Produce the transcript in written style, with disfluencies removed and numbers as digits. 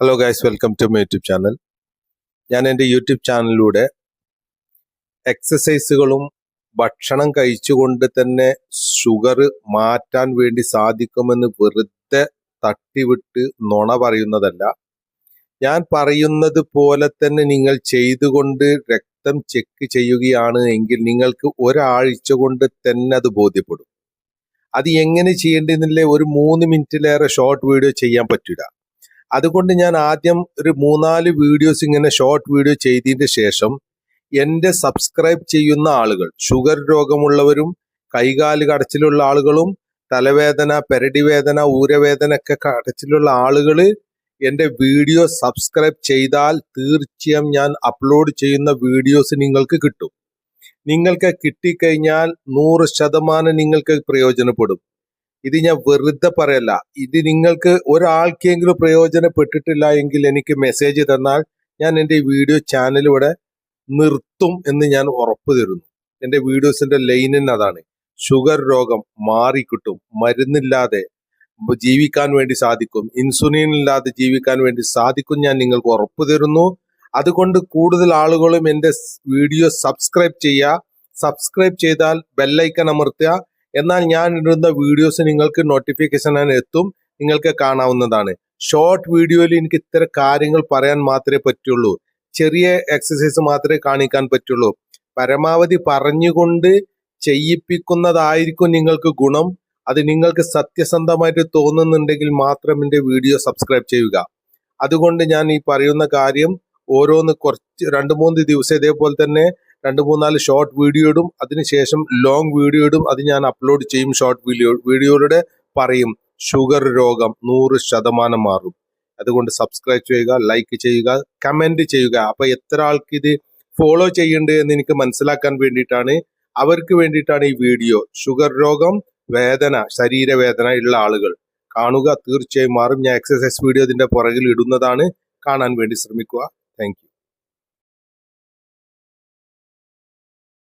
Hello guys, welcome to my YouTube channel. ഞാൻ എൻ്റെ YouTube ചാനലിലൂടെ എക്സസൈസുകളും ഭക്ഷണം കഴിച്ചുകൊണ്ട് തന്നെ ഷുഗർ മാറ്റാൻ വേണ്ടി സാധിക്കുമെന്ന് വെറുതെ തട്ടിവിട്ട് നുണ പറയുന്നതല്ല. ഞാൻ പറയുന്നത് പോലെ തന്നെ നിങ്ങൾ ചെയ്തുകൊണ്ട് രക്തം ചെക്ക് ചെയ്യുകയാണ് എങ്കിൽ നിങ്ങൾക്ക് ഒരാഴ്ച കൊണ്ട് തന്നെ അത് ബോധ്യപ്പെടും. അത് എങ്ങനെ ചെയ്യേണ്ടതെന്നില്ല, ഒരു 3 മിനിറ്റിലേറെ ഷോർട്ട് വീഡിയോ ചെയ്യാൻ പറ്റില്ല. അതുകൊണ്ട് ഞാൻ ആദ്യം ഒരു 3-4 വീഡിയോസ് ഇങ്ങനെ ഷോർട്ട് വീഡിയോ ചെയ്തതിന് ശേഷം എൻ്റെ സബ്സ്ക്രൈബ് ചെയ്യുന്ന ആളുകൾ, ഷുഗർ രോഗമുള്ളവരും കൈകാല് കടച്ചിലുള്ള ആളുകളും തലവേദന, പെരടി വേദന, ഊരവേദന ഒക്കെ കടച്ചിലുള്ള ആളുകൾ എൻ്റെ വീഡിയോ സബ്സ്ക്രൈബ് ചെയ്താൽ തീർച്ചയായും ഞാൻ അപ്ലോഡ് ചെയ്യുന്ന വീഡിയോസ് നിങ്ങൾക്ക് കിട്ടും. നിങ്ങൾക്ക് കിട്ടിക്കഴിഞ്ഞാൽ 100% നിങ്ങൾക്ക് പ്രയോജനപ്പെടും. ഇത് ഞാൻ വെറുതെ പറയല്ല. ഇത് നിങ്ങൾക്ക് ഒരാൾക്കെങ്കിലും പ്രയോജനപ്പെട്ടിട്ടില്ല എങ്കിൽ എനിക്ക് മെസ്സേജ് തന്നാൽ ഞാൻ എൻ്റെ വീഡിയോ ചാനൽ ഇവിടെ നിർത്തും എന്ന് ഞാൻ ഉറപ്പ് തരുന്നു. എൻ്റെ വീഡിയോസിന്റെ ലൈൻ അതാണ്. ഷുഗർ രോഗം മാറിക്കിട്ടും, മരുന്നില്ലാതെ ജീവിക്കാൻ വേണ്ടി സാധിക്കും, ഇൻസുലിൻ ഇല്ലാതെ ജീവിക്കാൻ വേണ്ടി സാധിക്കും, ഞാൻ നിങ്ങൾക്ക് ഉറപ്പ് തരുന്നു. അതുകൊണ്ട് കൂടുതൽ ആളുകളും എൻ്റെ വീഡിയോ സബ്സ്ക്രൈബ് ചെയ്യുക. സബ്സ്ക്രൈബ് ചെയ്താൽ ബെല്ലൈക്കൺ അമർത്തുക. എന്നാൽ ഞാൻ ഇടുന്ന വീഡിയോസ് നിങ്ങൾക്ക് നോട്ടിഫിക്കേഷൻ എത്തും, നിങ്ങൾക്ക് കാണാവുന്നതാണ്. ഷോർട്ട് വീഡിയോയിൽ എനിക്ക് ഇത്തരം കാര്യങ്ങൾ പറയാൻ മാത്രമേ പറ്റുള്ളൂ. ചെറിയ എക്സസൈസ് മാത്രമേ കാണിക്കാൻ പറ്റുള്ളൂ. പരമാവധി പറഞ്ഞുകൊണ്ട് ചെയ്യിപ്പിക്കുന്നതായിരിക്കും നിങ്ങൾക്ക് ഗുണം. അത് നിങ്ങൾക്ക് സത്യസന്ധമായിട്ട് തോന്നുന്നുണ്ടെങ്കിൽ മാത്രം എൻ്റെ വീഡിയോ സബ്സ്ക്രൈബ് ചെയ്യുക. അതുകൊണ്ട് ഞാൻ ഈ പറയുന്ന കാര്യം ഓരോന്ന് കുറച്ച് 2-3 ദിവസം ഇതേപോലെ തന്നെ 2-3-4 ഷോർട്ട് വീഡിയോ ഇടും, അതിനുശേഷം ലോങ് വീഡിയോ ഇടും. അത് ഞാൻ അപ്ലോഡ് ചെയ്യും. ഷോർട്ട് വീഡിയോയിലൂടെ പറയും ഷുഗർ രോഗം 100% മാറും. അതുകൊണ്ട് സബ്സ്ക്രൈബ് ചെയ്യുക, ലൈക്ക് ചെയ്യുക, കമന്റ് ചെയ്യുക. അപ്പൊ എത്ര ആൾക്ക് ഇത് ഫോളോ ചെയ്യേണ്ടത് എന്ന് എനിക്ക് മനസ്സിലാക്കാൻ വേണ്ടിയിട്ടാണ്, അവർക്ക് വേണ്ടിയിട്ടാണ് ഈ വീഡിയോ. ഷുഗർ രോഗം, വേദന, ശരീരവേദന ഉള്ള ആളുകൾ കാണുക, തീർച്ചയായും മാറും. ഞാൻ എക്സസൈസ് വീഡിയോ ഇതിന്റെ പുറകിൽ ഇടുന്നതാണ്, കാണാൻ വേണ്ടി ശ്രമിക്കുക. Thank you.